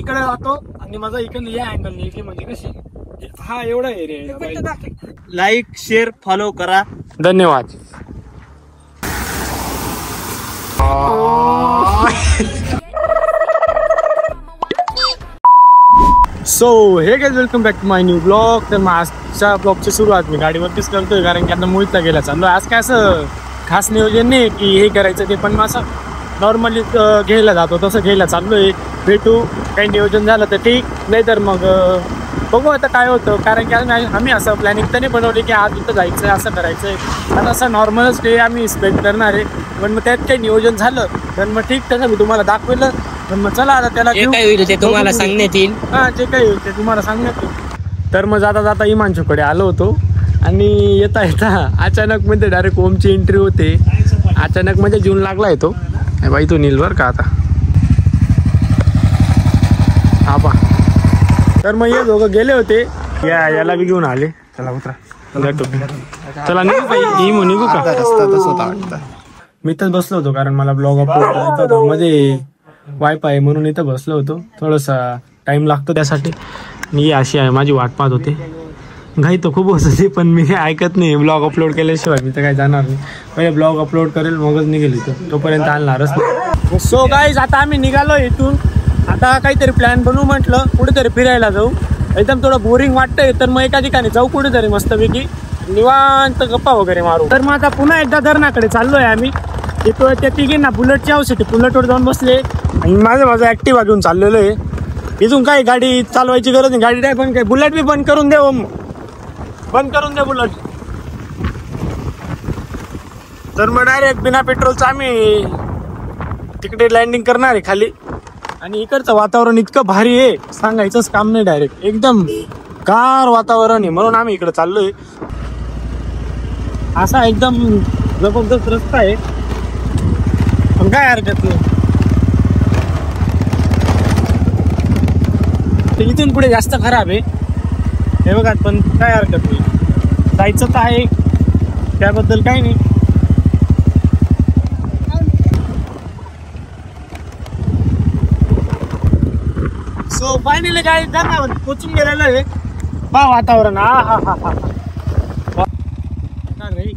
इकडे जातो आणि माझा इकडे या अँगल इकडे म्हणजे कशी हा एवढा एरिया. लाईक शेअर फॉलो करा. धन्यवाद. So hey guys welcome back to my new blog. तर आजच्या ब्लॉगची सुरुवात मी गाडीवरतीच करतोय कारण की आता मोहितला गेला चाललो. आज काय असं खास नियोजन नाही की हे करायचं ते, पण मग असं नॉर्मली घ्यायला जातो तसं घ्यायला चाललोय. भेटू काही नियोजन झालं तर ठीक, नाही तर मग बघू आता काय होतं. कारण की आम्ही असं प्लॅनिंग तर नाही बनवली की आज इथं जायचं असं करायचं आहे. आता असं नॉर्मलच डे आम्ही स्पेंड करणार आहे, पण मग त्यात काही नियोजन झालं तर मग ठीक, तसं मी तुम्हाला दाखवलं. पण मग चला आता त्याला जे काही होईल ते तुम्हाला सांगण्यात येईल. हां, जे काही होईल ते तुम्हाला सांगण्यात येईल. तर मग जाता जाता इमांशूकडे आलो होतो आणि येता येता अचानक मध्ये डायरेक्ट ओमची एंट्री होते. अचानक म्हणजे जून लागला येतो बाई तो नील बरं का आता हा पा. तर मग हे दोघं गेले होते, याला बी घेऊन आले. चला उतरा, चला निघू बाई, निघू का? मी तर बसलो होतो कारण मला ब्लॉग अपलोड करायचा होता. मध्ये वायफाय म्हणून इथं बसलो होतो, थोडासा टाइम लागतो त्यासाठी. मी अशी आहे माझी वाट पाहत होते. घाई तर खूप होती पण मी ऐकत नाही. ब्लॉग अपलोड केल्याशिवाय मी तर काही जाणार नाही. पहिले ब्लॉग अपलोड करेल मगच निघेल इथं, तोपर्यंत आणणारच नाही. सो गाईज आता आम्ही निघालो इथून. आता काहीतरी प्लॅन बनवू म्हटलं, कुठेतरी फिरायला जाऊ. एकदम थोडं बोरिंग वाटतंय तर मग एका ठिकाणी जाऊ कुठेतरी मस्तपैकी निवांत गप्पा वगैरे मारू. तर मग आता पुन्हा एकदा धरणाकडे चाललोय आम्ही. तिथं त्या तिघींना बुलेटची आवश्यकता, बुलेटवर जाऊन बसले आणि माझं ॲक्टिव्हा घेऊन चाललेलो आहे. इथून काय गाडी चालवायची गरज नाही, गाडी नाही पण काय बुलेट बी बंद करून दे, बंद करून दे बुलेट. तर मग डायरेक्ट बिना पेट्रोलचं आम्ही तिकडे लँडिंग करणार आहे खाली. आणि इकडचं वातावरण इतकं भारी आहे सांगायचंच काम नाही. डायरेक्ट एकदम गार वातावरण आहे म्हणून आम्ही इकडे चाललोय. असा एकदम जबरदस्त रस्ता आहे पण काय हरकत नाही. इथून पुढे जास्त खराब आहे हे बघा, पण काय हरकत नाही, जायचं तर आहे त्याबद्दल काही नाही. सो फायनली काय जाणार पोचून गेलेलं आहे. पहा वातावरण, हा हा हा हा रे.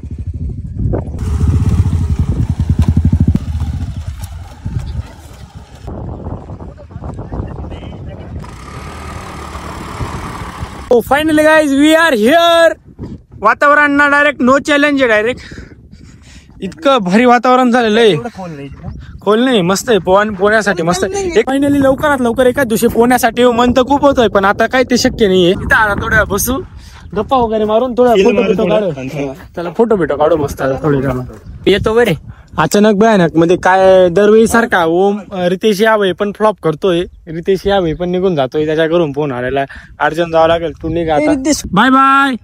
Oh finally guys we are here. वातावरण ना डायरेक्ट नो चॅलेंज आहे. डायरेक्ट इतकं भारी वातावरण झालेलं आहे. खोल नाही, मस्त आहे. पोहण्यासाठी मस्त आहे. एक फायनली लवकरात लवकर एकाच दिवशी पोहण्यासाठी मन तर खूप होतोय पण आता काय ते शक्य नाहीये. इथं आता थोड्या बसू गप्पा वगैरे मारून थोडा फोटो बिटो काढू. त्याला फोटो बिटो काढू मस्त थोडी. येतो बरे अचानक भयानक मध्ये काय दरवेळी सारखा ओम रितेश यावय पण फ्लॉप करतोय. रितेश यावय पण निघून जातोय. त्याच्याकडून फोन आलेला अर्जंट जावं लागेल, तू निघा आता, बाय बाय.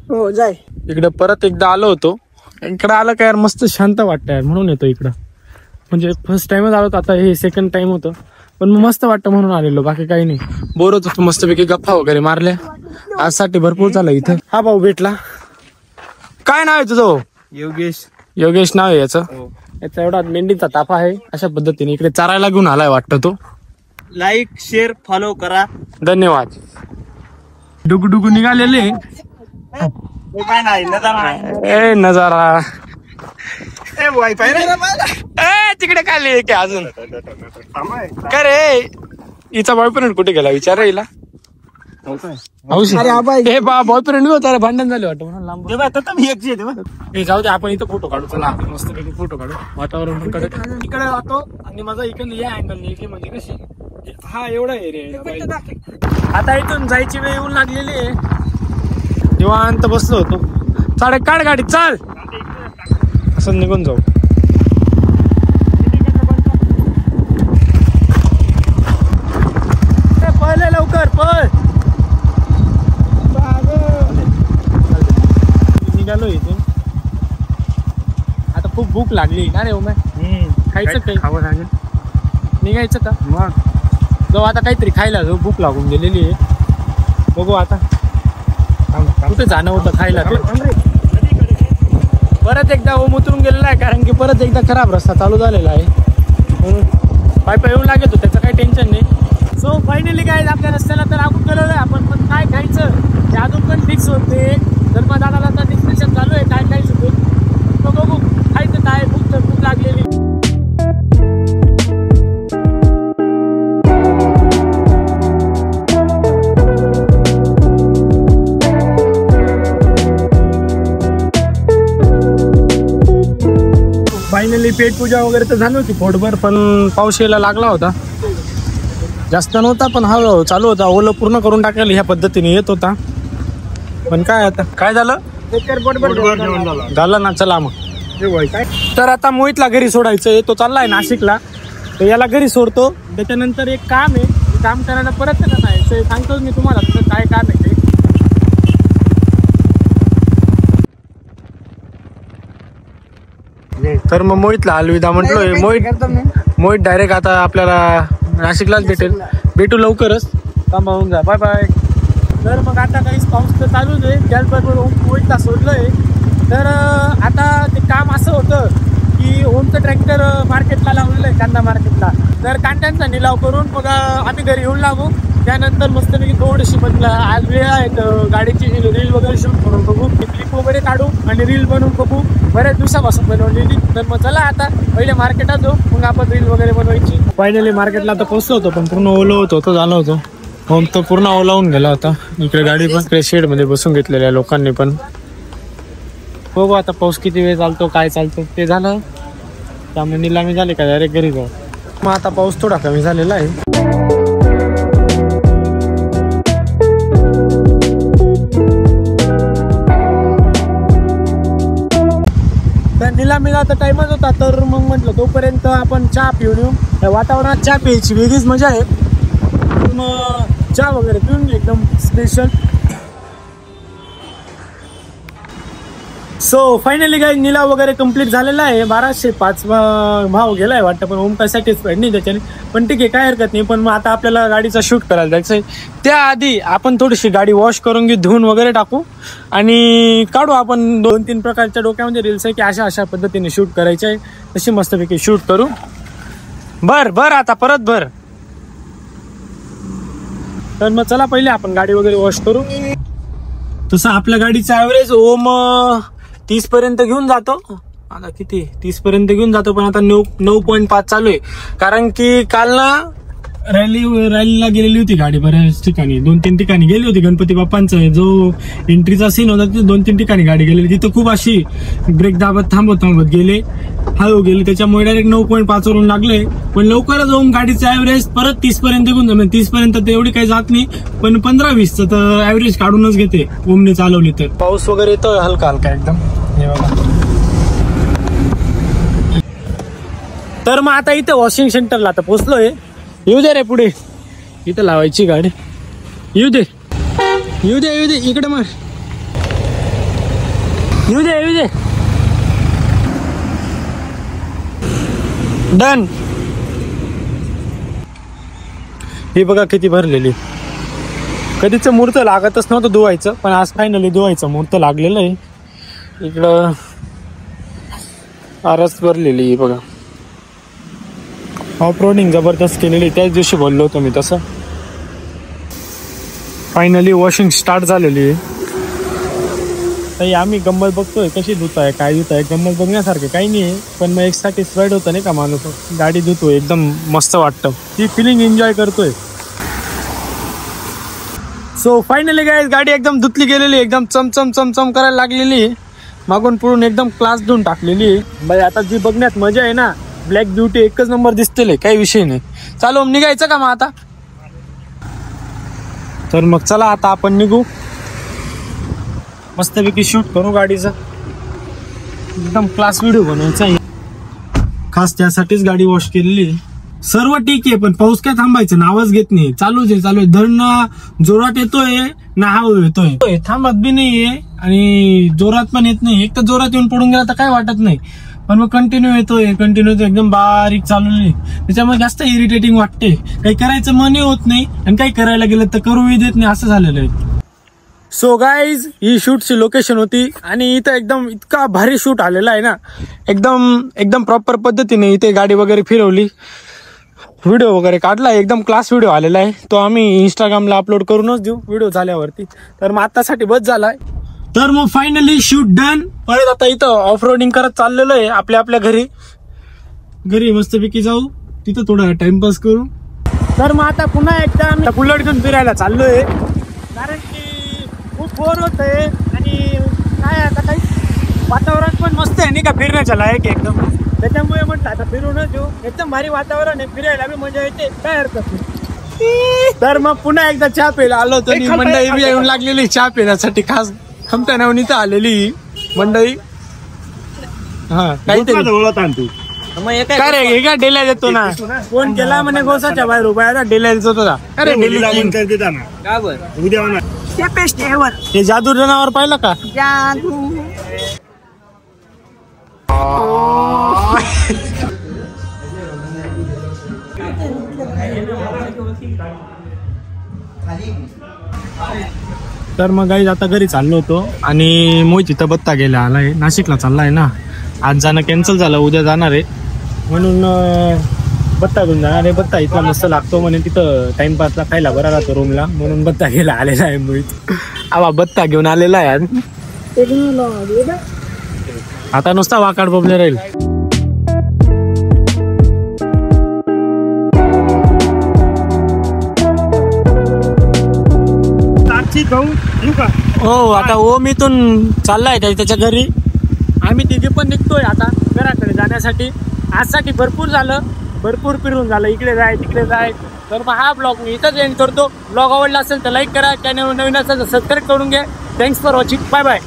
हो जाय. इकडे परत एकदा आलो होतो. इकडे आलं काय यार मस्त शांत वाटतं यार म्हणून येतो इकडं. म्हणजे फर्स्ट टाइमच आलो होतो, आता हे सेकंड टाइम होतं पण मस्त वाटतं म्हणून आलेलो, बाकी काही नाही. बोर होत होतो, मस्तपैकी गप्पा वगैरे मारल्या. आजसाठी भरपूर झालं इथं. हा भाऊ भेटला. काय नाव आहे तुझं? योगेश. योगेश नाव आहे याचं. याचा एवढा मेंढीचा ताफा आहे. अशा पद्धतीने इकडे चारायला घेऊन आलाय वाटतं तो. लाईक शेअर फॉलो करा. धन्यवाद. डुगडुगू निघालेले नजारा तिकडे काय की अजून काय रे. हिचा बॉयफ्रेंड कुठे गेला विचार हिला. बॉयफ्रेंड होता, भांडण झाले वाटतं म्हणून लांब. जाऊ दे आपण इथं फोटो काढू. चला आपण मस्त पैकी फोटो काढू. वातावरण इकडे जातो आणि माझा इकडे या अँगल इकडे म्हणजे कशी हा एवढा एरिया आहे. आता इथून जायची वेळ येऊन लागलेली आहे. निवांत बसलो होतो. चालेल काढ गाडी चाल, असं निघून जाऊ. पळले लवकर पळ. निघालो इथून. आता खूप भूक लागली ना रे उमे. खायचं काही खावं लागेल. निघायचं का मग जाऊ आता काहीतरी खायला जाऊ. भूक लागून गेलेली आहे. बघू आता कुठे जाणं होतं खायला. परत एकदा ओम उतरून गेलेला आहे कारण की परत एकदा खराब रस्ता चालू झालेला आहे म्हणून पाय येऊन लागेल. त्याचं काही टेन्शन नाही. फायनली काय आपल्या रस्त्याला तर आपण गेलेलो आहे आपण, पण काय खायचं ते अजून पण फिक्स होते. तर मग दादाला आता डिस्कशन चालू आहे काय खायचं ते, मग बघू खायचं काय, भूक लागलेली. फायनली पेट पूजा वगैरे तर झाली होती पोटभर, पण पाऊस यायला लागला होता. जास्त नव्हता पण हळूहळू चालू होता. ओलं पूर्ण करून टाकायला ह्या पद्धतीने येत होता. पण काय आता काय झालं झालं ना. चला मग. तर आता मोहितला घरी सोडायचं, तो चाललाय नाशिकला. तर याला घरी सोडतो. त्याच्यानंतर एक काम आहे, काम करायला परत नाही ते सांगतोच मी तुम्हाला काय काम आहे ते. तर मग मोहितला अलविदा म्हटलोय. मोहित डायरेक्ट आता आपल्याला नाशिकलाच भेटू लवकरच. थांबावून जा. Bye bye. तर मग आता काहीच पाऊस तर चालूच आहे. त्याचबरोबर मोहितला सोडलंय. तर आता ते काम असं होतं की ओमचं ट्रॅक्टर मार्केटला लावलेलं आहे, कांदा मार्केटला. तर कांद्यांचा निलाव करून मग आम्ही घरी येऊन लागू. त्यानंतर मस्तपैकी थोडीशी आज वेळ आहे तर गाडीची रील वगैरे शूट करून बघू, क्लिप वगैरे काढू आणि रील बनवून बघू. बऱ्याच दिवसापासून बनवलेली. तर मग चला आता पहिले मार्केटात जाऊ, मग आपण रील वगैरे बनवायची. फायनली मार्केटला आता पोहोचलो होतो, पण पूर्ण ओलं होतं झालं होतं. होम तर पूर्ण ओलावून गेला होता. इकडे गाडी पण इकडे शेडमध्ये बसून घेतलेल्या लोकांनी पण. बघू आता पाऊस किती वेळ चालतो काय चालतो ते झालं. त्यामुळे निलामी झाली का डायरेक्ट घरी जाऊ. मग आता पाऊस थोडा कमी झालेला आहे. तर निलामीला आता टाइमच होता, तर मग म्हटलं तोपर्यंत आपण चहा पिऊन येऊ. त्या वातावरणात चहा प्यायची वेगळीच मजा आहे. मग चहा वगैरे पिऊन एकदम स्पेशल. सो फायनली काही निलाव वगैरे कंप्लीट झालेला आहे. 1205 भाव गेलाय वाटतं, पण ओम काय सॅटिस्फाईड नाही त्याच्याने. पण ठीक आहे, काय हरकत नाही. पण मग आता आपल्याला गाडीचा शूट करायला जायचं आहे. त्याआधी आपण थोडीशी गाडी वॉश करून घेऊ, धुवून वगैरे टाकू आणि काढू आपण 2-3 प्रकारच्या डोक्यामध्ये रील्स आहे की अशा पद्धतीने शूट करायचे आहे. तशी मस्तपैकी शूट करू. बर आता परत भर. तर मग चला पहिले आपण गाडी वगैरे वॉश करू. तसं आपल्या गाडीचा ॲव्हरेज ओम 30 पर्यंत घेऊन जातो. आता किती 30 पर्यंत घेऊन जातो, पण आता 9.5 चालू आहे. कारण की काल ना रॅलीला गेलेली होती गाडी बऱ्याच ठिकाणी. 2-3 ठिकाणी गेली होती. गणपती बाप्पांचा जो एंट्रीचा सीन होता तिथे 2-3 ठिकाणी गाडी गेलेली. तिथं खूप अशी ब्रेक दाबत थांबत गेले, हळू गेले. त्याच्यामुळे डायरेक्ट 9.5 वरून लागले. पण लवकरच जाऊन गाडीचा ॲव्हरेज परत 30 पर्यंत घेऊन जातो. 30 पर्यंत तर एवढी काही जात नाही, पण 15-20 तर ॲव्हरेज काढूनच घेते ओमने चालवली तर. पाऊस वगैरे येतोय हलका हलका एकदम. हे बघा. तर मग आता इथं वॉशिंग सेंटरला आता पोहोचलोय. येऊ दे रे पुढे, इथं लावायची गाडी. येऊ दे इकडे मग येऊ दे. डन. ही बघा किती भरलेली. कधीच मुहूर्त लागतच नव्हतं धुवायचं, पण आज फायनली धुवायचं मुहूर्त लागलेलं आहे. इकडं आरस भरलेली बघा. ऑफ रोडिंग जबरदस्त केलेली. त्याच दिवशी बोललो होतो मी तसं. फायनली वॉशिंग स्टार्ट झालेली आहे. ताई आम्ही गंमत बघतोय कशी धुत आहे काय धुत आहे. गंमत बघण्यासारखं काही नाही आहे, पण मग एक सॅटिस्फाईड होतं नाही का माणूस. गाडी धुतोय एकदम मस्त वाटतं. ती फिलिंग एन्जॉय करतोय. सो फायनली गाईज गाडी एकदम धुतली गेलेली, एकदम चमचम करायला लागलेली. मागून पुढून एकदम क्लास धुवून टाकलेली आहे. बाई आता जी बघण्यात मजा आहे ना, ब्लॅक ब्युटी एकच नंबर दिसतेले, काही विषय नाही. चालू निघायचं का मग आता. तर मग चला आता आपण निघू. मस्तपैकी शूट करू गाडीचा. एकदम क्लास व्हिडिओ बनवायचा आहे. खास त्यासाठीच गाडी वॉश केलेली. सर्व ठीक आहे, पण पाऊस काय थांबायचं नावच घेत नाही. चालूच आहे. धरणं जोरात येतोय ना हळू येतोय. थांबत बी नाहीये आणि जोरात पण येत नाही. एक तर जोरात येऊन पडून गेला तर काय वाटत नाही, पण मग कंटिन्यू येतोय एकदम बारीक चालू. त्याच्यामुळे जास्त इरिटेटिंग वाटते. काही करायचं मनही होत नाही आणि काही करायला गेलं तर करूही देत नाही, असं झालेलं आहे. सो गाईज ही शूटची लोकेशन होती आणि इथं एकदम इतका भारी शूट आलेला आहे ना. एकदम प्रॉपर पद्धतीने इथे गाडी वगैरे फिरवली. व्हिडिओ वगैरे काढला, एकदम क्लास व्हिडिओ आलेला आहे. तो आम्ही इंस्टाग्रामला अपलोड करूनच देऊ व्हिडिओ झाल्यावरती. तर मग आतासाठी बस झालाय. तर मग फायनली शूट डन. परत आता इथं ऑफ रोडिंग करत चाललेलो आहे आपल्या आपल्या घरी मस्तपैकी जाऊ, तिथं थोडा टाइमपास करू. तर मग आता पुन्हा एकदा आम्ही बुलेट घेऊन फिरायला चाललोय, कारण की खूप बोर होत आहे. आणि काय आता काही वातावरण पण मस्त आहे नाही का, फिरण्याच्या लायक एकदम. त्याच्यामुळे म्हटलं आता फिरूनच येऊ. एकदम भारी वातावरण आहे, फिरायला बी मजा येते, काय हरकत नाही. तर मग पुन्हा एकदा चहा प्यायला आलो होतो. मंडळी बी येऊन लागलेली चहा पिण्यासाठी, खास खमत्या नावून इथं आलेली मंडळी. हा काहीतरी काय रे, हे काय डेल्या देतो ना, फोन केला म्हणे गोसाच्या बाहेर उभा डेल्या देतो तुझा. अरे ते जादू जनावर पाहिलं का? तर मग गाईज आता घरी चाललो होतो आणि मोहित इथं बत्ता गेला आलाय, नाशिकला चाललाय ना. आज जाणं कॅन्सल झालं, उद्या जाणार आहे म्हणून बत्ता घेऊन जाणार आहे. बत्ता इथला मस्त लागतो म्हणे, तिथं टाइमपासला खायला बरा राहतो रूमला, म्हणून बत्ता घ्यायला आलेला आहे मोहित. आवा बत्ता घेऊन आलेला आहे. आता नुसता वाकाड बोबले राहील. हो आता ओम इथून चाललाय त्याच्या घरी, आम्ही तिघे पण निघतोय आता घराकडे जाण्यासाठी. आजसाठी भरपूर झालं, भरपूर फिरून झालं, इकडे जाय तिकडे जाय. तर मग हा ब्लॉग मी इथंच एंड करतो. ब्लॉग आवडला असेल तर लाईक करा, चॅनल नवीन असेल तर सबस्क्राईब करून घ्या. Thanks for watching, bye bye.